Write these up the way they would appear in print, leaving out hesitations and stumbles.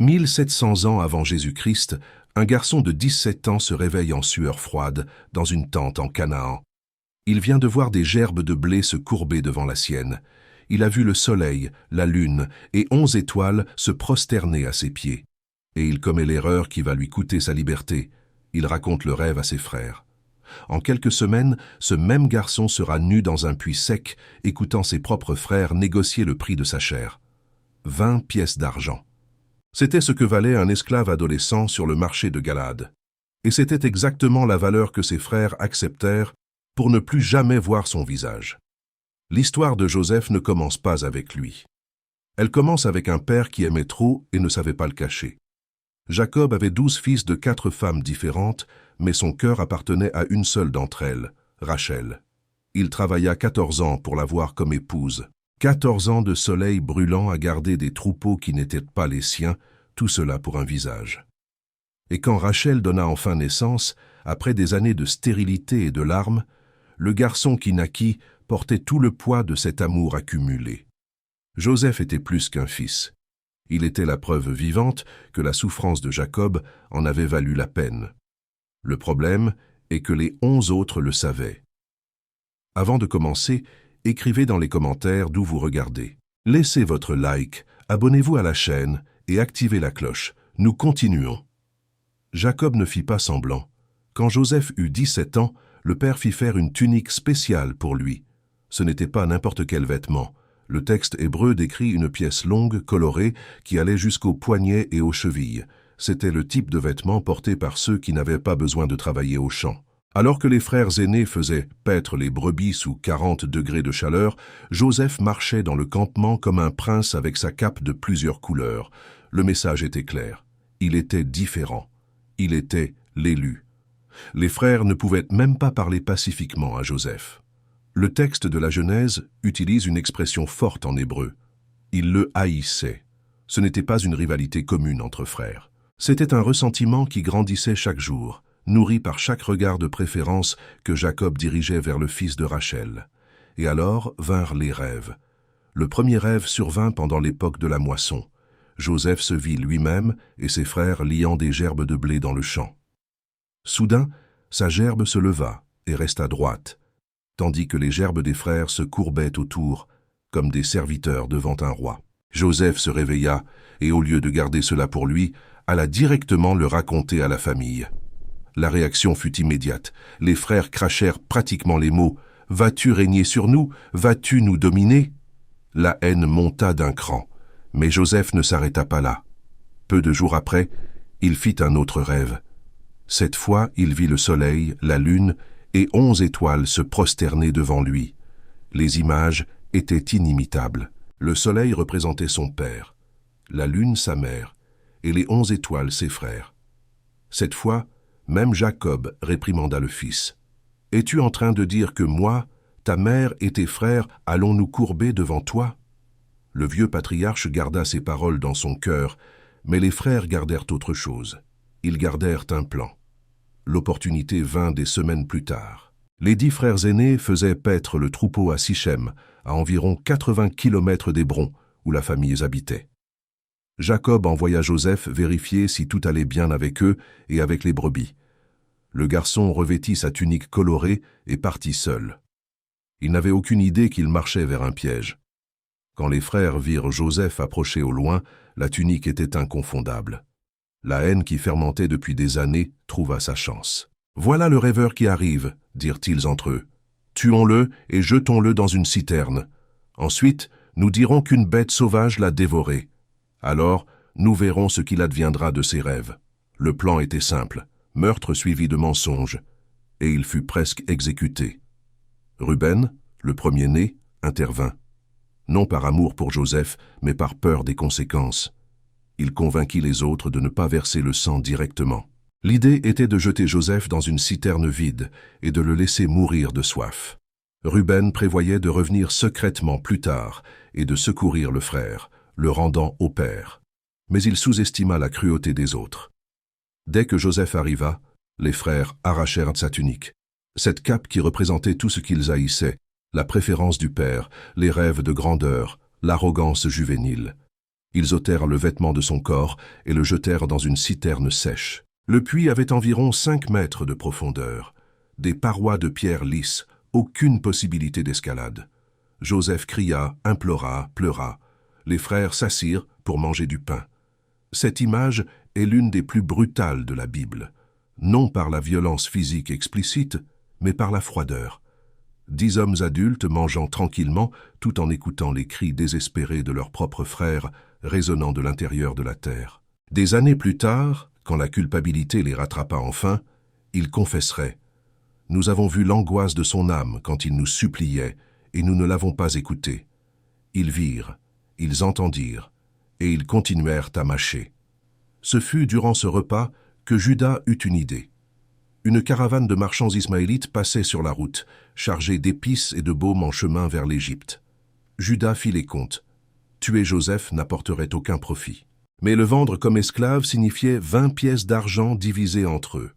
1700 ans avant Jésus-Christ, un garçon de 17 ans se réveille en sueur froide dans une tente en Canaan. Il vient de voir des gerbes de blé se courber devant la sienne. Il a vu le soleil, la lune et 11 étoiles se prosterner à ses pieds. Et il commet l'erreur qui va lui coûter sa liberté. Il raconte le rêve à ses frères. En quelques semaines, ce même garçon sera nu dans un puits sec, écoutant ses propres frères négocier le prix de sa chair. 20 pièces d'argent. C'était ce que valait un esclave adolescent sur le marché de Galade. Et c'était exactement la valeur que ses frères acceptèrent pour ne plus jamais voir son visage. L'histoire de Joseph ne commence pas avec lui. Elle commence avec un père qui aimait trop et ne savait pas le cacher. Jacob avait 12 fils de 4 femmes différentes, mais son cœur appartenait à une seule d'entre elles, Rachel. Il travailla 14 ans pour l'avoir comme épouse. 14 ans de soleil brûlant à garder des troupeaux qui n'étaient pas les siens, tout cela pour un visage. Et quand Rachel donna enfin naissance, après des années de stérilité et de larmes, le garçon qui naquit portait tout le poids de cet amour accumulé. Joseph était plus qu'un fils. Il était la preuve vivante que la souffrance de Jacob en avait valu la peine. Le problème est que les 11 autres le savaient. Avant de commencer, écrivez dans les commentaires d'où vous regardez. Laissez votre like, abonnez-vous à la chaîne et activez la cloche. Nous continuons. Jacob ne fit pas semblant. Quand Joseph eut 17 ans, le père fit faire une tunique spéciale pour lui. Ce n'était pas n'importe quel vêtement. Le texte hébreu décrit une pièce longue, colorée, qui allait jusqu'aux poignets et aux chevilles. C'était le type de vêtement porté par ceux qui n'avaient pas besoin de travailler au champ. Alors que les frères aînés faisaient paître les brebis sous 40 degrés de chaleur, Joseph marchait dans le campement comme un prince avec sa cape de plusieurs couleurs. Le message était clair. Il était différent. Il était l'élu. Les frères ne pouvaient même pas parler pacifiquement à Joseph. Le texte de la Genèse utilise une expression forte en hébreu. Ils le haïssaient. Ce n'était pas une rivalité commune entre frères. C'était un ressentiment qui grandissait chaque jour, nourri par chaque regard de préférence que Jacob dirigeait vers le fils de Rachel. Et alors vinrent les rêves. Le premier rêve survint pendant l'époque de la moisson. Joseph se vit lui-même et ses frères liant des gerbes de blé dans le champ. Soudain, sa gerbe se leva et resta droite, tandis que les gerbes des frères se courbaient autour, comme des serviteurs devant un roi. Joseph se réveilla, et au lieu de garder cela pour lui, alla directement le raconter à la famille. La réaction fut immédiate. Les frères crachèrent pratiquement les mots « Vas-tu régner sur nous? Vas-tu nous dominer ?» La haine monta d'un cran, mais Joseph ne s'arrêta pas là. Peu de jours après, il fit un autre rêve. Cette fois, il vit le soleil, la lune, et 11 étoiles se prosterner devant lui. Les images étaient inimitables. Le soleil représentait son père, la lune sa mère, et les 11 étoiles ses frères. Cette fois, même Jacob réprimanda le fils. « Es-tu en train de dire que moi, ta mère et tes frères allons nous courber devant toi ?» Le vieux patriarche garda ces paroles dans son cœur, mais les frères gardèrent autre chose. Ils gardèrent un plan. L'opportunité vint des semaines plus tard. Les 10 frères aînés faisaient paître le troupeau à Sichem, à environ 80 kilomètres d'Hébron, où la famille habitait. Jacob envoya Joseph vérifier si tout allait bien avec eux et avec les brebis. Le garçon revêtit sa tunique colorée et partit seul. Il n'avait aucune idée qu'il marchait vers un piège. Quand les frères virent Joseph approcher au loin, la tunique était inconfondable. La haine qui fermentait depuis des années trouva sa chance. « Voilà le rêveur qui arrive, » dirent-ils entre eux. « Tuons-le et jetons-le dans une citerne. Ensuite, nous dirons qu'une bête sauvage l'a dévoré. Alors, nous verrons ce qu'il adviendra de ses rêves. » Le plan était simple, meurtre suivi de mensonge, et il fut presque exécuté. Ruben, le premier-né, intervint. Non par amour pour Joseph, mais par peur des conséquences. Il convainquit les autres de ne pas verser le sang directement. L'idée était de jeter Joseph dans une citerne vide et de le laisser mourir de soif. Ruben prévoyait de revenir secrètement plus tard et de secourir le frère, le rendant au père. Mais il sous-estima la cruauté des autres. Dès que Joseph arriva, les frères arrachèrent sa tunique. Cette cape qui représentait tout ce qu'ils haïssaient, la préférence du père, les rêves de grandeur, l'arrogance juvénile. Ils ôtèrent le vêtement de son corps et le jetèrent dans une citerne sèche. Le puits avait environ 5 mètres de profondeur. Des parois de pierre lisse, aucune possibilité d'escalade. Joseph cria, implora, pleura. Les frères s'assirent pour manger du pain. Cette image est l'une des plus brutales de la Bible, non par la violence physique explicite, mais par la froideur. 10 hommes adultes mangeant tranquillement tout en écoutant les cris désespérés de leurs propres frères résonnant de l'intérieur de la terre. Des années plus tard, quand la culpabilité les rattrapa enfin, ils confesseraient « Nous avons vu l'angoisse de son âme quand il nous suppliait, et nous ne l'avons pas écouté. Ils virent, ils entendirent, et ils continuèrent à mâcher. » Ce fut durant ce repas que Judas eut une idée. Une caravane de marchands ismaélites passait sur la route, chargée d'épices et de baumes en chemin vers l'Égypte. Judas fit les comptes. Tuer Joseph n'apporterait aucun profit. Mais le vendre comme esclave signifiait 20 pièces d'argent divisées entre eux.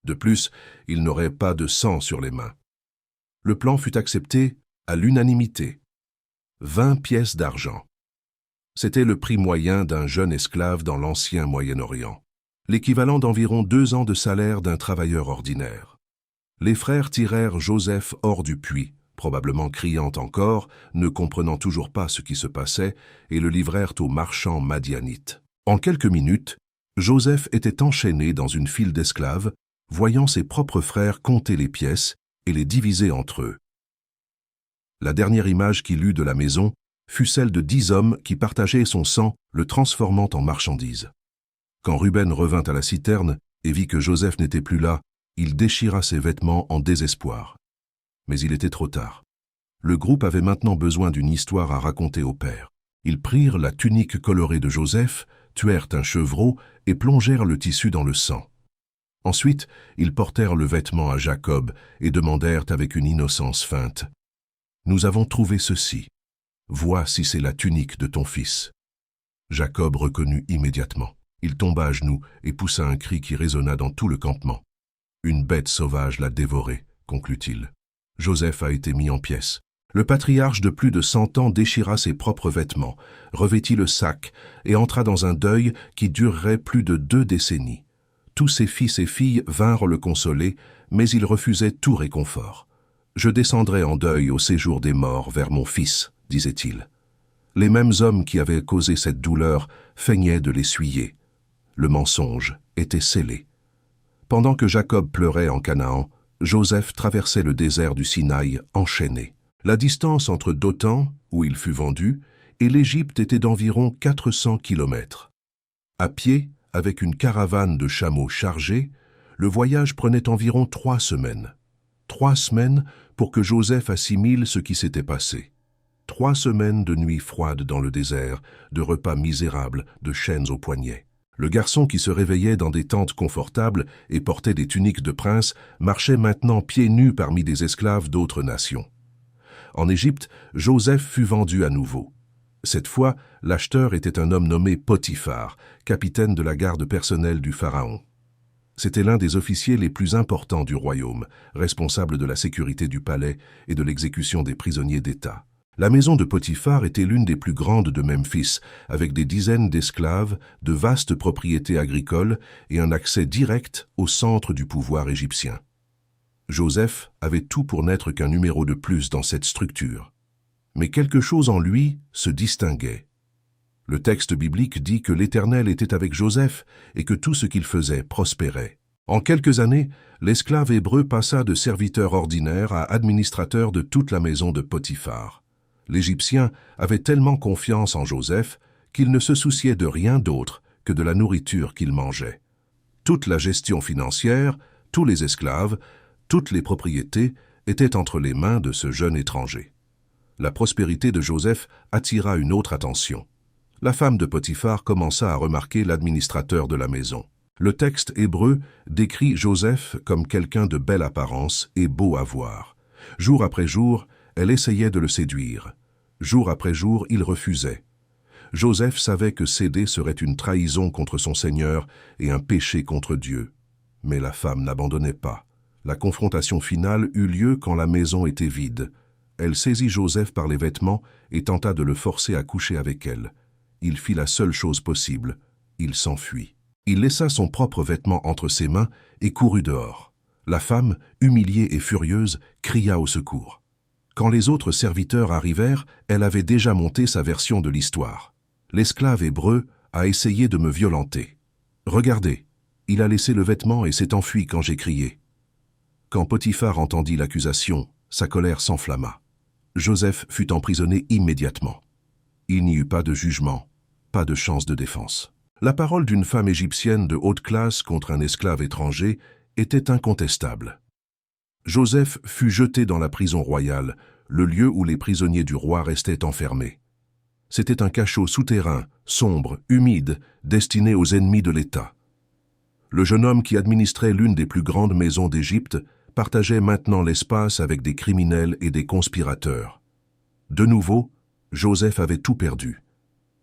De plus, il n'aurait pas de sang sur les mains. Le plan fut accepté à l'unanimité. 20 pièces d'argent. C'était le prix moyen d'un jeune esclave dans l'ancien Moyen-Orient, l'équivalent d'environ 2 ans de salaire d'un travailleur ordinaire. Les frères tirèrent Joseph hors du puits, probablement criant encore, ne comprenant toujours pas ce qui se passait, et le livrèrent aux marchands madianites. En quelques minutes, Joseph était enchaîné dans une file d'esclaves, voyant ses propres frères compter les pièces et les diviser entre eux. La dernière image qu'il eut de la maison fut celle de 10 hommes qui partageaient son sang, le transformant en marchandise. Quand Ruben revint à la citerne et vit que Joseph n'était plus là, il déchira ses vêtements en désespoir. Mais il était trop tard. Le groupe avait maintenant besoin d'une histoire à raconter au père. Ils prirent la tunique colorée de Joseph, tuèrent un chevreau et plongèrent le tissu dans le sang. Ensuite, ils portèrent le vêtement à Jacob et demandèrent avec une innocence feinte « Nous avons trouvé ceci. Vois si c'est la tunique de ton fils. » Jacob reconnut immédiatement. Il tomba à genoux et poussa un cri qui résonna dans tout le campement. « Une bête sauvage l'a dévoré, » conclut-il. Joseph a été mis en pièces. Le patriarche de plus de 100 ans déchira ses propres vêtements, revêtit le sac et entra dans un deuil qui durerait plus de 2 décennies. Tous ses fils et filles vinrent le consoler, mais il refusait tout réconfort. « Je descendrai en deuil au séjour des morts vers mon fils », disait-il. Les mêmes hommes qui avaient causé cette douleur feignaient de l'essuyer. Le mensonge était scellé. Pendant que Jacob pleurait en Canaan, Joseph traversait le désert du Sinaï enchaîné. La distance entre Dothan, où il fut vendu, et l'Égypte était d'environ 400 kilomètres. À pied, avec une caravane de chameaux chargés, le voyage prenait environ 3 semaines. 3 semaines pour que Joseph assimile ce qui s'était passé. 3 semaines de nuits froides dans le désert, de repas misérables, de chaînes aux poignets. Le garçon qui se réveillait dans des tentes confortables et portait des tuniques de prince marchait maintenant pieds nus parmi des esclaves d'autres nations. En Égypte, Joseph fut vendu à nouveau. Cette fois, l'acheteur était un homme nommé Potiphar, capitaine de la garde personnelle du pharaon. C'était l'un des officiers les plus importants du royaume, responsable de la sécurité du palais et de l'exécution des prisonniers d'État. La maison de Potiphar était l'une des plus grandes de Memphis, avec des dizaines d'esclaves, de vastes propriétés agricoles et un accès direct au centre du pouvoir égyptien. Joseph avait tout pour n'être qu'un numéro de plus dans cette structure. Mais quelque chose en lui se distinguait. Le texte biblique dit que l'Éternel était avec Joseph et que tout ce qu'il faisait prospérait. En quelques années, l'esclave hébreu passa de serviteur ordinaire à administrateur de toute la maison de Potiphar. L'Égyptien avait tellement confiance en Joseph qu'il ne se souciait de rien d'autre que de la nourriture qu'il mangeait. Toute la gestion financière, tous les esclaves, toutes les propriétés étaient entre les mains de ce jeune étranger. La prospérité de Joseph attira une autre attention. La femme de Potiphar commença à remarquer l'administrateur de la maison. Le texte hébreu décrit Joseph comme quelqu'un de belle apparence et beau à voir. Jour après jour, elle essayait de le séduire. Jour après jour, il refusait. Joseph savait que céder serait une trahison contre son Seigneur et un péché contre Dieu. Mais la femme n'abandonnait pas. La confrontation finale eut lieu quand la maison était vide. Elle saisit Joseph par les vêtements et tenta de le forcer à coucher avec elle. il fit la seule chose possible. Il s'enfuit. Il laissa son propre vêtement entre ses mains et courut dehors. La femme, humiliée et furieuse, cria au secours. Quand les autres serviteurs arrivèrent, elle avait déjà monté sa version de l'histoire. L'esclave hébreu a essayé de me violenter. Regardez, il a laissé le vêtement et s'est enfui quand j'ai crié. Quand Potiphar entendit l'accusation, sa colère s'enflamma. Joseph fut emprisonné immédiatement. Il n'y eut pas de jugement, pas de chance de défense. La parole d'une femme égyptienne de haute classe contre un esclave étranger était incontestable. Joseph fut jeté dans la prison royale, le lieu où les prisonniers du roi restaient enfermés. C'était un cachot souterrain, sombre, humide, destiné aux ennemis de l'État. Le jeune homme qui administrait l'une des plus grandes maisons d'Égypte partageait maintenant l'espace avec des criminels et des conspirateurs. De nouveau, Joseph avait tout perdu.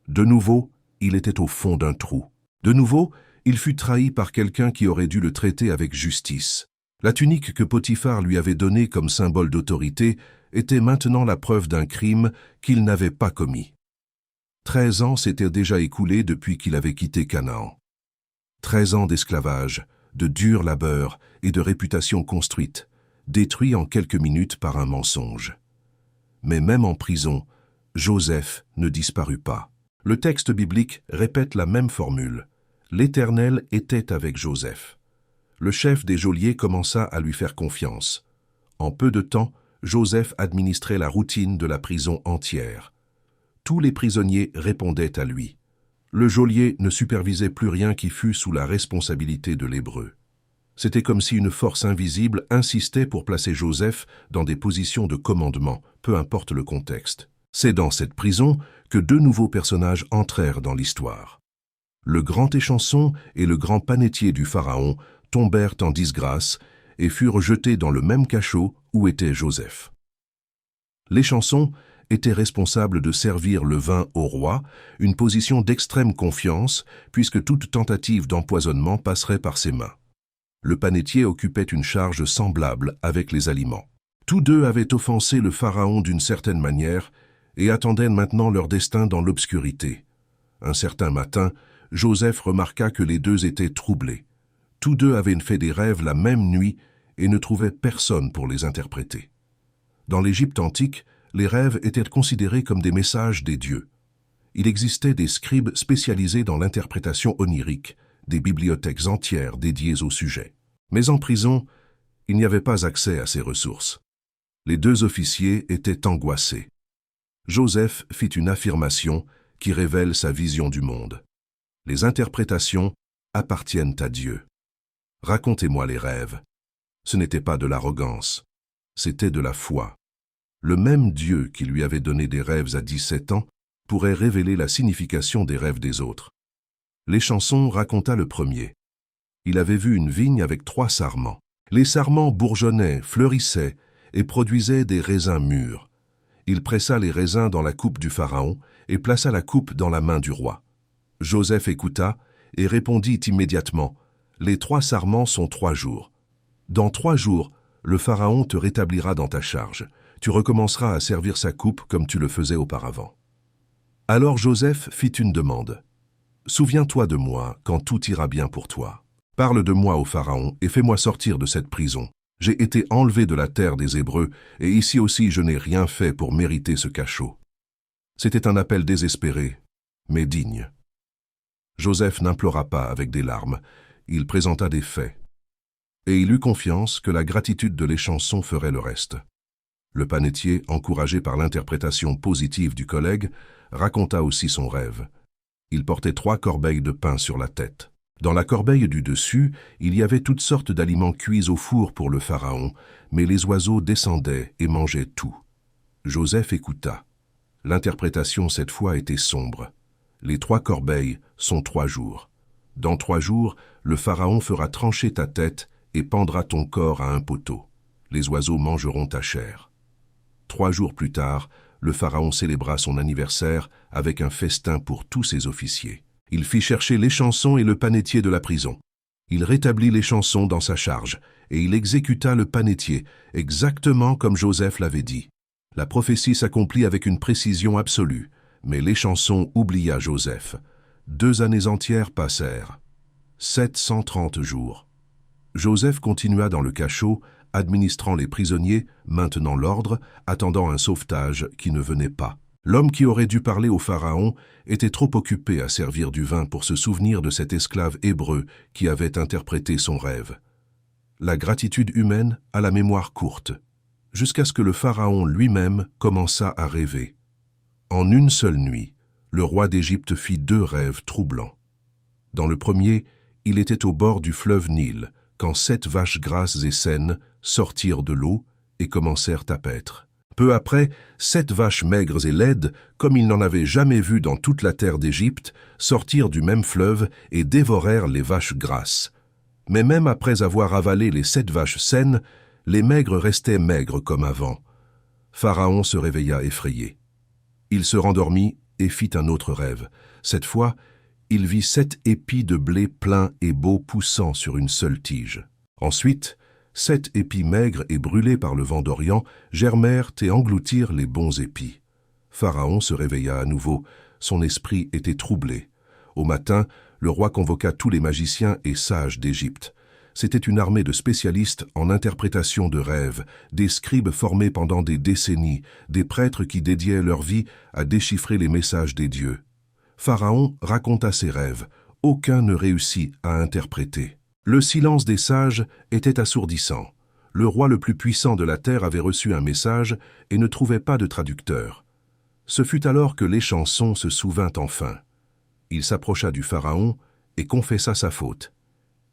De nouveau, il était au fond d'un trou. De nouveau, il fut trahi par quelqu'un qui aurait dû le traiter avec justice. La tunique que Potiphar lui avait donnée comme symbole d'autorité était maintenant la preuve d'un crime qu'il n'avait pas commis. 13 ans s'étaient déjà écoulés depuis qu'il avait quitté Canaan. 13 ans d'esclavage, de dur labeur et de réputation construite, détruits en quelques minutes par un mensonge. Mais même en prison, Joseph ne disparut pas. Le texte biblique répète la même formule. L'Éternel était avec Joseph. Le chef des geôliers commença à lui faire confiance. En peu de temps, Joseph administrait la routine de la prison entière. Tous les prisonniers répondaient à lui. Le geôlier ne supervisait plus rien qui fût sous la responsabilité de l'Hébreu. C'était comme si une force invisible insistait pour placer Joseph dans des positions de commandement, peu importe le contexte. C'est dans cette prison que deux nouveaux personnages entrèrent dans l'histoire. Le grand échanson et le grand panetier du Pharaon tombèrent en disgrâce et furent jetés dans le même cachot où était Joseph. L'échanson était responsable de servir le vin au roi, une position d'extrême confiance puisque toute tentative d'empoisonnement passerait par ses mains. Le panetier occupait une charge semblable avec les aliments. Tous deux avaient offensé le Pharaon d'une certaine manière et attendaient maintenant leur destin dans l'obscurité. Un certain matin, Joseph remarqua que les deux étaient troublés. Tous deux avaient fait des rêves la même nuit et ne trouvaient personne pour les interpréter. Dans l'Égypte antique, les rêves étaient considérés comme des messages des dieux. Il existait des scribes spécialisés dans l'interprétation onirique, des bibliothèques entières dédiées au sujet. Mais en prison, il n'y avait pas accès à ces ressources. Les deux officiers étaient angoissés. Joseph fit une affirmation qui révèle sa vision du monde. Les interprétations appartiennent à Dieu. Racontez-moi les rêves. Ce n'était pas de l'arrogance, c'était de la foi. Le même Dieu qui lui avait donné des rêves à 17 ans pourrait révéler la signification des rêves des autres. L'échanson raconta le premier. Il avait vu une vigne avec 3 sarments. Les sarments bourgeonnaient, fleurissaient et produisaient des raisins mûrs. Il pressa les raisins dans la coupe du Pharaon et plaça la coupe dans la main du roi. Joseph écouta et répondit immédiatement « Les 3 sarments sont 3 jours. Dans 3 jours, le Pharaon te rétablira dans ta charge. Tu recommenceras à servir sa coupe comme tu le faisais auparavant. » Alors Joseph fit une demande. « Souviens-toi de moi quand tout ira bien pour toi. Parle de moi au Pharaon et fais-moi sortir de cette prison. J'ai été enlevé de la terre des Hébreux et ici aussi je n'ai rien fait pour mériter ce cachot. » C'était un appel désespéré, mais digne. Joseph n'implora pas avec des larmes, il présenta des faits. Et il eut confiance que la gratitude de l'échanson ferait le reste. Le panetier, encouragé par l'interprétation positive du collègue, raconta aussi son rêve. Il portait 3 corbeilles de pain sur la tête. Dans la corbeille du dessus, il y avait toutes sortes d'aliments cuits au four pour le Pharaon, mais les oiseaux descendaient et mangeaient tout. Joseph écouta. L'interprétation cette fois était sombre. Les 3 corbeilles sont 3 jours. Dans 3 jours, le Pharaon fera trancher ta tête et pendra ton corps à un poteau. Les oiseaux mangeront ta chair. 3 jours plus tard, le Pharaon célébra son anniversaire avec un festin pour tous ses officiers. Il fit chercher l'échanson et le panetier de la prison. Il rétablit l'échanson dans sa charge, et il exécuta le panetier, exactement comme Joseph l'avait dit. La prophétie s'accomplit avec une précision absolue. Mais l'échanson oublia Joseph. 2 années entières passèrent. 730 jours. Joseph continua dans le cachot, administrant les prisonniers, maintenant l'ordre, attendant un sauvetage qui ne venait pas. L'homme qui aurait dû parler au pharaon était trop occupé à servir du vin pour se souvenir de cet esclave hébreu qui avait interprété son rêve. La gratitude humaine a la mémoire courte, jusqu'à ce que le pharaon lui-même commença à rêver. En une seule nuit, le roi d'Égypte fit 2 rêves troublants. Dans le premier, il était au bord du fleuve Nil, quand 7 vaches grasses et saines sortirent de l'eau et commencèrent à paître. Peu après, 7 vaches maigres et laides, comme il n'en avait jamais vu dans toute la terre d'Égypte, sortirent du même fleuve et dévorèrent les vaches grasses. Mais même après avoir avalé les 7 vaches saines, les maigres restaient maigres comme avant. Pharaon se réveilla effrayé. Il se rendormit et fit un autre rêve. Cette fois, il vit 7 épis de blé pleins et beaux poussant sur une seule tige. Ensuite, 7 épis maigres et brûlés par le vent d'Orient germèrent et engloutirent les bons épis. Pharaon se réveilla à nouveau, son esprit était troublé. Au matin, le roi convoqua tous les magiciens et sages d'Égypte. C'était une armée de spécialistes en interprétation de rêves, des scribes formés pendant des décennies, des prêtres qui dédiaient leur vie à déchiffrer les messages des dieux. Pharaon raconta ses rêves, aucun ne réussit à interpréter. Le silence des sages était assourdissant. Le roi le plus puissant de la terre avait reçu un message et ne trouvait pas de traducteur. Ce fut alors que l'échanson se souvint enfin. Il s'approcha du pharaon et confessa sa faute.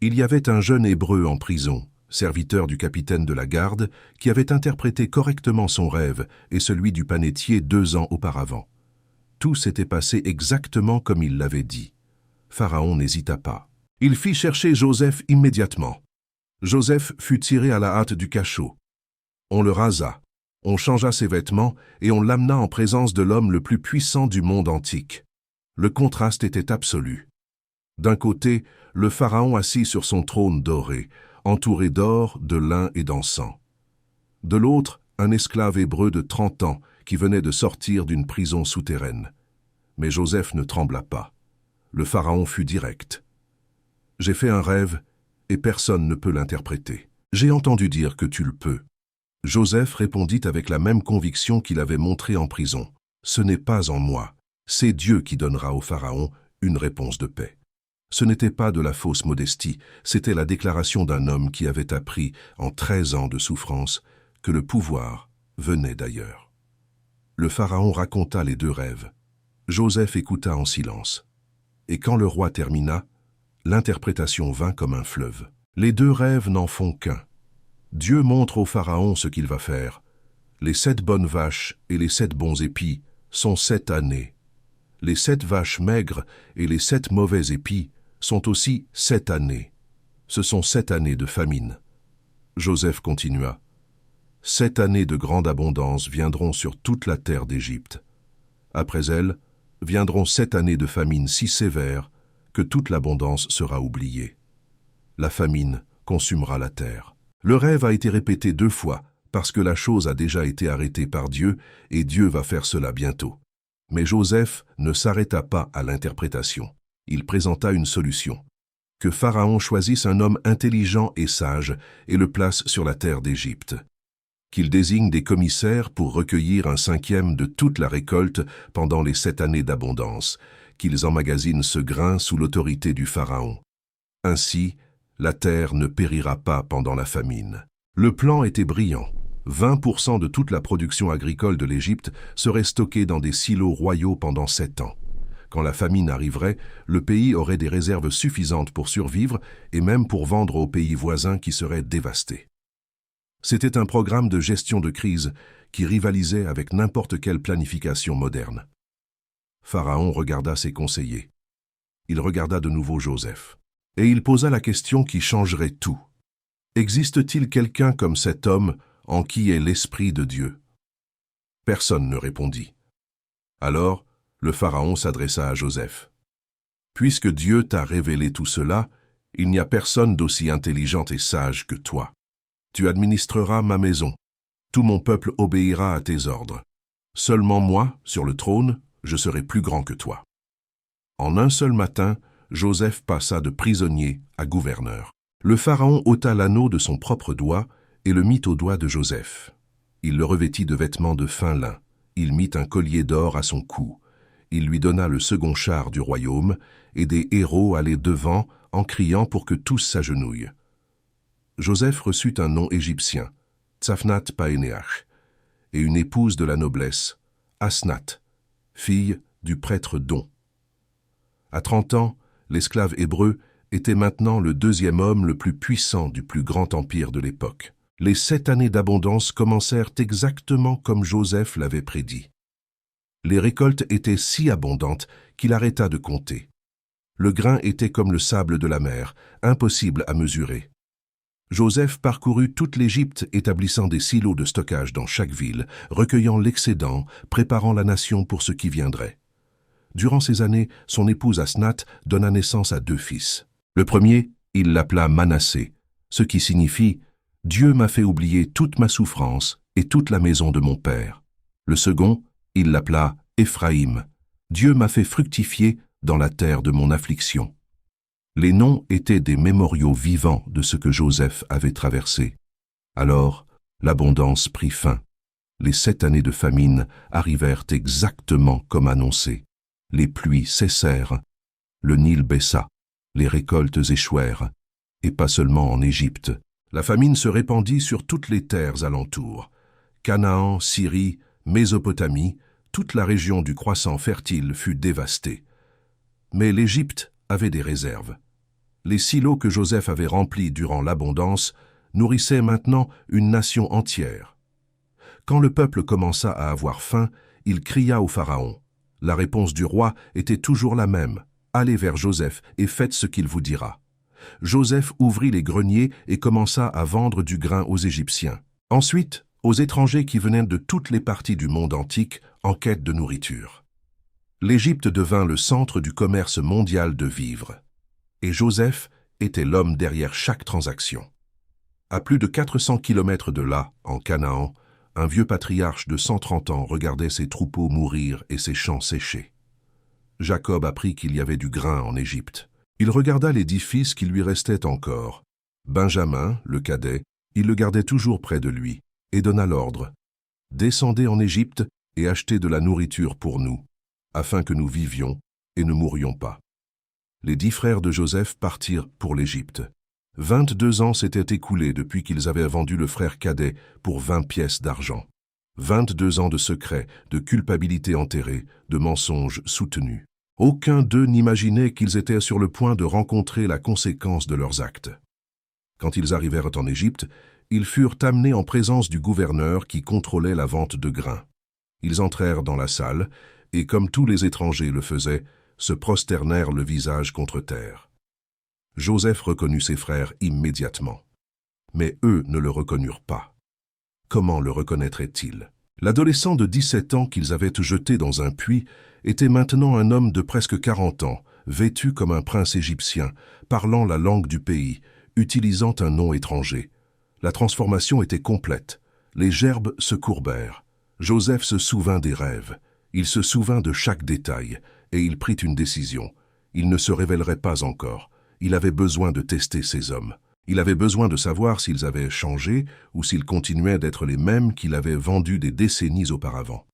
Il y avait un jeune hébreu en prison, serviteur du capitaine de la garde, qui avait interprété correctement son rêve et celui du panetier 2 ans auparavant. Tout s'était passé exactement comme il l'avait dit. Pharaon n'hésita pas. Il fit chercher Joseph immédiatement. Joseph fut tiré à la hâte du cachot. On le rasa, on changea ses vêtements et on l'amena en présence de l'homme le plus puissant du monde antique. Le contraste était absolu. D'un côté, le pharaon assis sur son trône doré, entouré d'or, de lin et d'encens. De l'autre, un esclave hébreu de 30 ans qui venait de sortir d'une prison souterraine. Mais Joseph ne trembla pas. Le pharaon fut direct. « J'ai fait un rêve et personne ne peut l'interpréter. J'ai entendu dire que tu le peux. » Joseph répondit avec la même conviction qu'il avait montrée en prison. « Ce n'est pas en moi. C'est Dieu qui donnera au pharaon une réponse de paix. » Ce n'était pas de la fausse modestie, c'était la déclaration d'un homme qui avait appris, en 13 ans de souffrance, que le pouvoir venait d'ailleurs. Le pharaon raconta les 2 rêves. Joseph écouta en silence. Et quand le roi termina, l'interprétation vint comme un fleuve. Les 2 rêves n'en font qu'un. Dieu montre au pharaon ce qu'il va faire. Les 7 bonnes vaches et les 7 bons épis sont 7 années. Les 7 vaches maigres et les 7 mauvais épis sont aussi 7 années. Ce sont 7 années de famine. Joseph continua. 7 années de grande abondance viendront sur toute la terre d'Égypte. Après elles, viendront 7 années de famine si sévères que toute l'abondance sera oubliée. La famine consumera la terre. Le rêve a été répété 2 fois parce que la chose a déjà été arrêtée par Dieu et Dieu va faire cela bientôt. Mais Joseph ne s'arrêta pas à l'interprétation. Il présenta une solution. Que Pharaon choisisse un homme intelligent et sage et le place sur la terre d'Égypte. Qu'il désigne des commissaires pour recueillir un 5e de toute la récolte pendant les 7 années d'abondance. Qu'ils emmagasinent ce grain sous l'autorité du Pharaon. Ainsi, la terre ne périra pas pendant la famine. Le plan était brillant. 20% de toute la production agricole de l'Égypte serait stockée dans des silos royaux pendant 7 ans. Quand la famine arriverait, le pays aurait des réserves suffisantes pour survivre et même pour vendre aux pays voisins qui seraient dévastés. C'était un programme de gestion de crise qui rivalisait avec n'importe quelle planification moderne. Pharaon regarda ses conseillers. Il regarda de nouveau Joseph. Et il posa la question qui changerait tout. Existe-t-il quelqu'un comme cet homme en qui est l'Esprit de Dieu? Personne ne répondit. Alors, le Pharaon s'adressa à Joseph. Puisque Dieu t'a révélé tout cela, il n'y a personne d'aussi intelligent et sage que toi. Tu administreras ma maison. Tout mon peuple obéira à tes ordres. Seulement moi, sur le trône, je serai plus grand que toi. » En un seul matin, Joseph passa de prisonnier à gouverneur. Le pharaon ôta l'anneau de son propre doigt et le mit au doigt de Joseph. Il le revêtit de vêtements de fin lin. Il mit un collier d'or à son cou. Il lui donna le second char du royaume, et des héros allaient devant en criant pour que tous s'agenouillent. Joseph reçut un nom égyptien, Tsafnat-Paénéach, et une épouse de la noblesse, Asnath, fille du prêtre Don. À 30 ans, l'esclave hébreu était maintenant le deuxième homme le plus puissant du plus grand empire de l'époque. Les 7 années d'abondance commencèrent exactement comme Joseph l'avait prédit. Les récoltes étaient si abondantes qu'il arrêta de compter. Le grain était comme le sable de la mer, impossible à mesurer. Joseph parcourut toute l'Égypte, établissant des silos de stockage dans chaque ville, recueillant l'excédent, préparant la nation pour ce qui viendrait. Durant ces années, son épouse Asnath donna naissance à 2 fils. Le premier, il l'appela Manassé, ce qui signifie « Dieu m'a fait oublier toute ma souffrance et toute la maison de mon père ». Le second, il l'appela Éphraïm, « Dieu m'a fait fructifier dans la terre de mon affliction ». Les noms étaient des mémoriaux vivants de ce que Joseph avait traversé. Alors, l'abondance prit fin. Les 7 années de famine arrivèrent exactement comme annoncé. Les pluies cessèrent, le Nil baissa, les récoltes échouèrent, et pas seulement en Égypte. La famine se répandit sur toutes les terres alentours. Canaan, Syrie, Mésopotamie, toute la région du croissant fertile fut dévastée. Mais l'Égypte avait des réserves. Les silos que Joseph avait remplis durant l'abondance nourrissaient maintenant une nation entière. Quand le peuple commença à avoir faim, il cria au Pharaon. La réponse du roi était toujours la même. « Allez vers Joseph et faites ce qu'il vous dira. » Joseph ouvrit les greniers et commença à vendre du grain aux Égyptiens. Ensuite, aux étrangers qui venaient de toutes les parties du monde antique en quête de nourriture. L'Égypte devint le centre du commerce mondial de vivres. Et Joseph était l'homme derrière chaque transaction. À plus de 400 kilomètres de là, en Canaan, un vieux patriarche de 130 ans regardait ses troupeaux mourir et ses champs sécher. Jacob apprit qu'il y avait du grain en Égypte. Il regarda les 10 fils qui lui restaient encore. Benjamin, le cadet, il le gardait toujours près de lui, et donna l'ordre. « Descendez en Égypte et achetez de la nourriture pour nous, afin que nous vivions et ne mourions pas. » Les 10 frères de Joseph partirent pour l'Égypte. 22 ans s'étaient écoulés depuis qu'ils avaient vendu le frère cadet pour 20 pièces d'argent. 22 ans de secrets, de culpabilité enterrée, de mensonges soutenus. Aucun d'eux n'imaginait qu'ils étaient sur le point de rencontrer la conséquence de leurs actes. Quand ils arrivèrent en Égypte, ils furent amenés en présence du gouverneur qui contrôlait la vente de grains. Ils entrèrent dans la salle et, comme tous les étrangers le faisaient, se prosternèrent le visage contre terre. Joseph reconnut ses frères immédiatement. Mais eux ne le reconnurent pas. Comment le reconnaîtraient-ils? L'adolescent de 17 ans qu'ils avaient jeté dans un puits était maintenant un homme de presque 40 ans, vêtu comme un prince égyptien, parlant la langue du pays, utilisant un nom étranger. La transformation était complète. Les gerbes se courbèrent. Joseph se souvint des rêves. Il se souvint de chaque détail, et il prit une décision. Il ne se révélerait pas encore. Il avait besoin de tester ces hommes. Il avait besoin de savoir s'ils avaient changé ou s'ils continuaient d'être les mêmes qu'il avait vendus des décennies auparavant.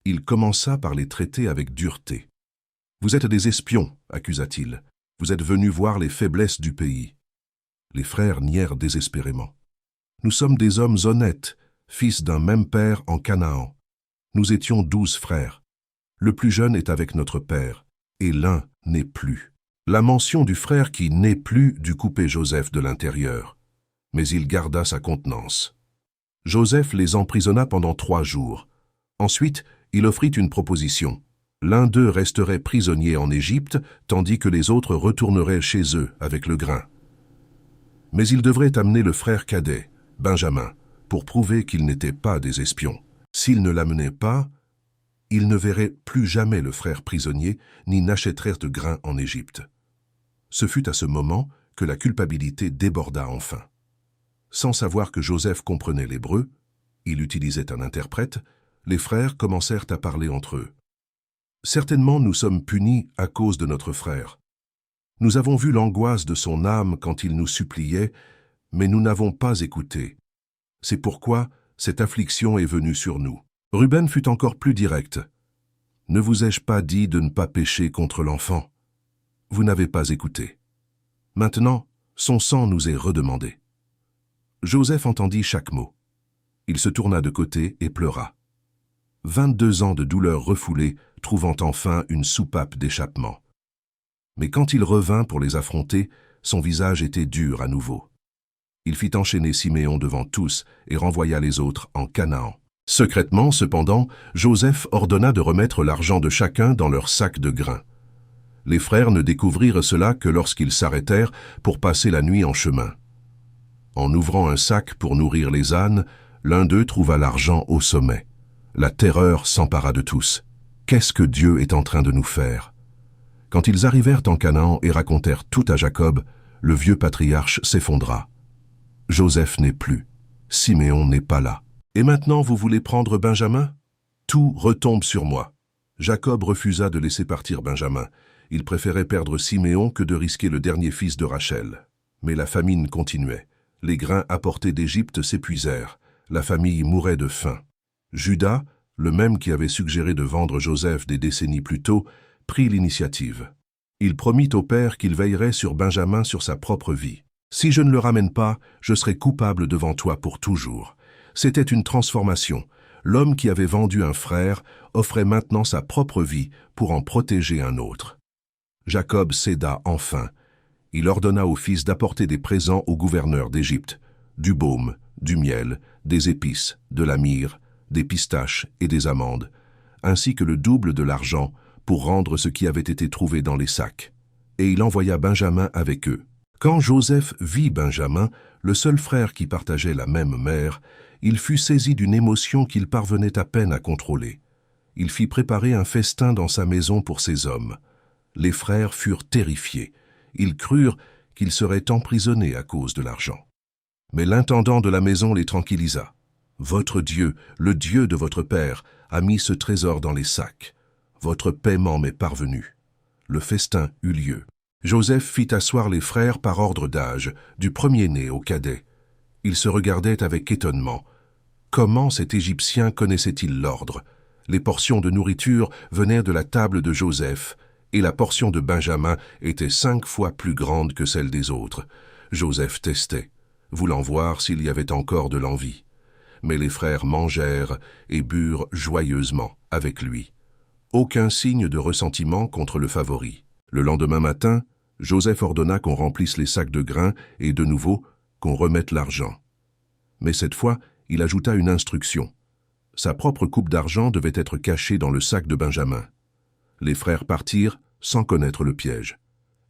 Il commença par les traiter avec dureté. « Vous êtes des espions, accusa-t-il. Vous êtes venus voir les faiblesses du pays. » Les frères nièrent désespérément. « Nous sommes des hommes honnêtes, fils d'un même père en Canaan. Nous étions 12 frères. Le plus jeune est avec notre père, et l'un n'est plus. » La mention du frère qui n'est plus dut couper Joseph de l'intérieur, mais il garda sa contenance. Joseph les emprisonna pendant 3 jours. Ensuite, il offrit une proposition. L'un d'eux resterait prisonnier en Égypte, tandis que les autres retourneraient chez eux avec le grain. Mais il devrait amener le frère cadet, Benjamin, pour prouver qu'ils n'étaient pas des espions. S'il ne l'amenait pas, ils ne verraient plus jamais le frère prisonnier, ni n'achèteraient de grain en Égypte. Ce fut à ce moment que la culpabilité déborda enfin. Sans savoir que Joseph comprenait l'hébreu, il utilisait un interprète, les frères commencèrent à parler entre eux. Certainement nous sommes punis à cause de notre frère. Nous avons vu l'angoisse de son âme quand il nous suppliait, mais nous n'avons pas écouté. C'est pourquoi cette affliction est venue sur nous. » Ruben fut encore plus direct. « Ne vous ai-je pas dit de ne pas pécher contre l'enfant? Vous n'avez pas écouté. Maintenant, son sang nous est redemandé. » Joseph entendit chaque mot. Il se tourna de côté et pleura. 22 ans de douleur refoulée, trouvant enfin une soupape d'échappement. Mais quand il revint pour les affronter, son visage était dur à nouveau. Il fit enchaîner Siméon devant tous et renvoya les autres en Canaan. Secrètement, cependant, Joseph ordonna de remettre l'argent de chacun dans leur sac de grains. Les frères ne découvrirent cela que lorsqu'ils s'arrêtèrent pour passer la nuit en chemin. En ouvrant un sac pour nourrir les ânes, l'un d'eux trouva l'argent au sommet. La terreur s'empara de tous. Qu'est-ce que Dieu est en train de nous faire? Quand ils arrivèrent en Canaan et racontèrent tout à Jacob, le vieux patriarche s'effondra. Joseph n'est plus. Siméon n'est pas là. Et maintenant vous voulez prendre Benjamin? Tout retombe sur moi. Jacob refusa de laisser partir Benjamin. Il préférait perdre Siméon que de risquer le dernier fils de Rachel. Mais la famine continuait. Les grains apportés d'Égypte s'épuisèrent. La famille mourait de faim. Judas, le même qui avait suggéré de vendre Joseph des décennies plus tôt, prit l'initiative. Il promit au père qu'il veillerait sur Benjamin sur sa propre vie. « Si je ne le ramène pas, je serai coupable devant toi pour toujours. » C'était une transformation. L'homme qui avait vendu un frère offrait maintenant sa propre vie pour en protéger un autre. Jacob céda enfin. Il ordonna aux fils d'apporter des présents au gouverneur d'Égypte, du baume, du miel, des épices, de la myrrhe, des pistaches et des amandes, ainsi que le double de l'argent pour rendre ce qui avait été trouvé dans les sacs. Et il envoya Benjamin avec eux. Quand Joseph vit Benjamin, le seul frère qui partageait la même mère, il fut saisi d'une émotion qu'il parvenait à peine à contrôler. Il fit préparer un festin dans sa maison pour ses hommes. Les frères furent terrifiés. Ils crurent qu'ils seraient emprisonnés à cause de l'argent. Mais l'intendant de la maison les tranquillisa. « Votre Dieu, le Dieu de votre père, a mis ce trésor dans les sacs. Votre paiement m'est parvenu. » Le festin eut lieu. Joseph fit asseoir les frères par ordre d'âge, du premier-né au cadet. Ils se regardaient avec étonnement. Comment cet Égyptien connaissait-il l'ordre? Les portions de nourriture venaient de la table de Joseph, et la portion de Benjamin était 5 fois plus grande que celle des autres. Joseph testait, voulant voir s'il y avait encore de l'envie. Mais les frères mangèrent et burent joyeusement avec lui. Aucun signe de ressentiment contre le favori. Le lendemain matin, Joseph ordonna qu'on remplisse les sacs de grains et de nouveau qu'on remette l'argent. Mais cette fois, il ajouta une instruction. Sa propre coupe d'argent devait être cachée dans le sac de Benjamin. Les frères partirent sans connaître le piège.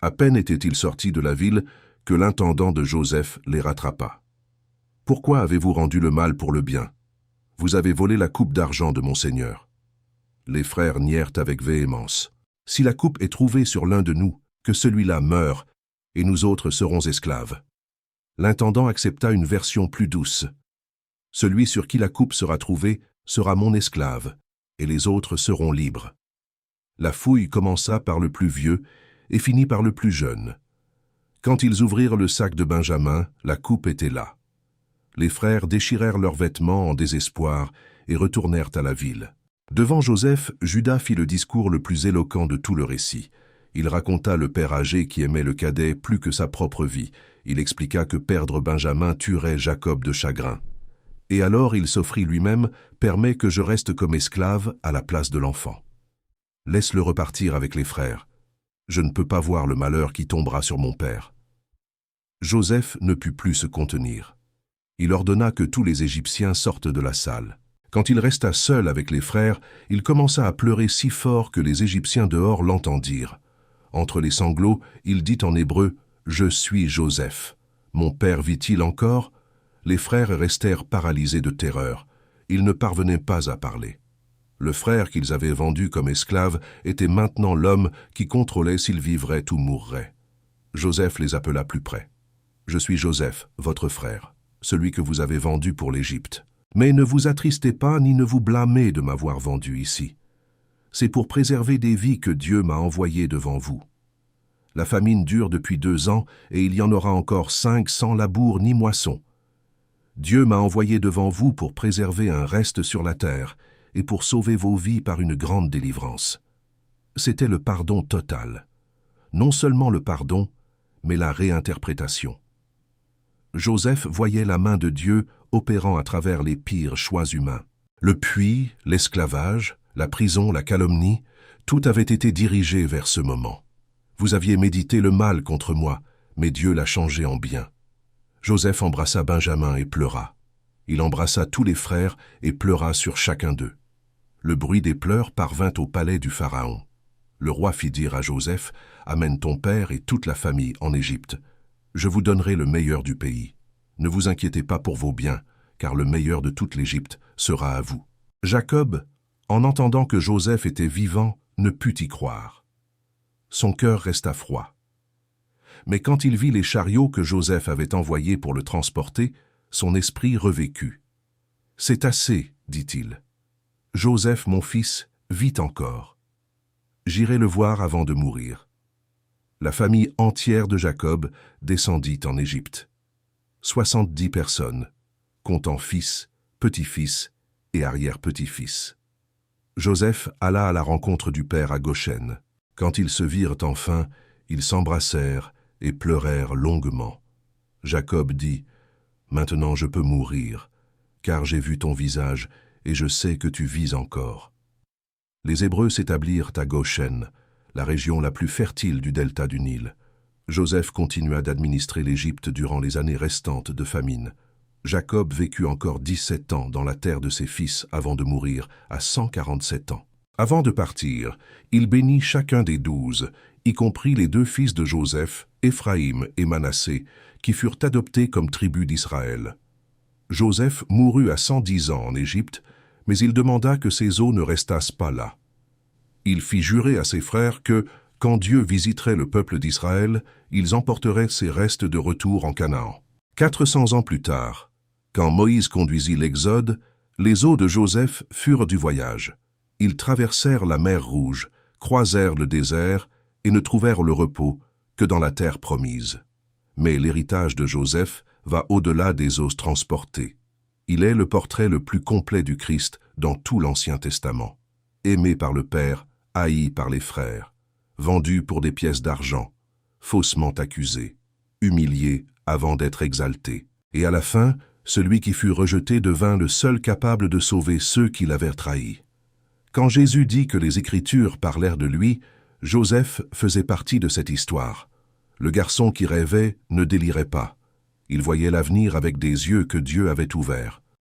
À peine étaient-ils sortis de la ville que l'intendant de Joseph les rattrapa. « Pourquoi avez-vous rendu le mal pour le bien? Vous avez volé la coupe d'argent de mon Seigneur. » Les frères nièrent avec véhémence. « Si la coupe est trouvée sur l'un de nous, que celui-là meure, et nous autres serons esclaves. » L'intendant accepta une version plus douce. « Celui sur qui la coupe sera trouvée sera mon esclave, et les autres seront libres. » La fouille commença par le plus vieux et finit par le plus jeune. Quand ils ouvrirent le sac de Benjamin, la coupe était là. Les frères déchirèrent leurs vêtements en désespoir et retournèrent à la ville. Devant Joseph, Judas fit le discours le plus éloquent de tout le récit. Il raconta le père âgé qui aimait le cadet plus que sa propre vie. Il expliqua que perdre Benjamin tuerait Jacob de chagrin. Et alors il s'offrit lui-même, « Permets que je reste comme esclave à la place de l'enfant. Laisse-le repartir avec les frères. Je ne peux pas voir le malheur qui tombera sur mon père. » Joseph ne put plus se contenir. Il ordonna que tous les Égyptiens sortent de la salle. Quand il resta seul avec les frères, il commença à pleurer si fort que les Égyptiens dehors l'entendirent. Entre les sanglots, il dit en hébreu « Je suis Joseph. Mon père vit-il encore ?» Les frères restèrent paralysés de terreur. Ils ne parvenaient pas à parler. Le frère qu'ils avaient vendu comme esclave était maintenant l'homme qui contrôlait s'il vivrait ou mourrait. Joseph les appela plus près. « Je suis Joseph, votre frère, celui que vous avez vendu pour l'Égypte. Mais ne vous attristez pas ni ne vous blâmez de m'avoir vendu ici. C'est pour préserver des vies que Dieu m'a envoyé devant vous. La famine dure depuis 2 ans et il y en aura encore 5 sans labour ni moisson. Dieu m'a envoyé devant vous pour préserver un reste sur la terre et pour sauver vos vies par une grande délivrance. C'était le pardon total. Non seulement le pardon, mais la réinterprétation. Joseph voyait la main de Dieu opérant à travers les pires choix humains. Le puits, l'esclavage, la prison, la calomnie, tout avait été dirigé vers ce moment. Vous aviez médité le mal contre moi, mais Dieu l'a changé en bien. Joseph embrassa Benjamin et pleura. Il embrassa tous les frères et pleura sur chacun d'eux. Le bruit des pleurs parvint au palais du Pharaon. Le roi fit dire à Joseph, « Amène ton père et toute la famille en Égypte. Je vous donnerai le meilleur du pays. Ne vous inquiétez pas pour vos biens, car le meilleur de toute l'Égypte sera à vous. » Jacob, en entendant que Joseph était vivant, ne put y croire. Son cœur resta froid. Mais quand il vit les chariots que Joseph avait envoyés pour le transporter, son esprit revécut. « C'est assez, dit-il. Joseph, mon fils, vit encore. J'irai le voir avant de mourir. » La famille entière de Jacob descendit en Égypte. 70 personnes, comptant fils, petits-fils et arrière-petits-fils. Joseph alla à la rencontre du père à Goshen. Quand ils se virent enfin, ils s'embrassèrent et pleurèrent longuement. Jacob dit, « Maintenant je peux mourir, car j'ai vu ton visage et je sais que tu vis encore. » Les Hébreux s'établirent à Goshen, la région la plus fertile du delta du Nil. Joseph continua d'administrer l'Égypte durant les années restantes de famine. Jacob vécut encore 17 ans dans la terre de ses fils avant de mourir à 147 ans. Avant de partir, il bénit chacun des 12, y compris les 2 fils de Joseph, Éphraïm et Manassé, qui furent adoptés comme tribu d'Israël. Joseph mourut à 110 ans en Égypte, mais il demanda que ses os ne restassent pas là. Il fit jurer à ses frères que, quand Dieu visiterait le peuple d'Israël, ils emporteraient ses restes de retour en Canaan. 400 ans plus tard, quand Moïse conduisit l'Exode, les os de Joseph furent du voyage. Ils traversèrent la mer Rouge, croisèrent le désert et ne trouvèrent le repos que dans la terre promise. Mais l'héritage de Joseph va au-delà des os transportés. Il est le portrait le plus complet du Christ dans tout l'Ancien Testament. Aimé par le Père, haï par les frères, vendu pour des pièces d'argent, faussement accusé, humilié avant d'être exalté. Et à la fin, celui qui fut rejeté devint le seul capable de sauver ceux qui l'avaient trahi. Quand Jésus dit que les Écritures parlèrent de lui, Joseph faisait partie de cette histoire. Le garçon qui rêvait ne délirait pas. Il voyait l'avenir avec des yeux que Dieu avait ouverts.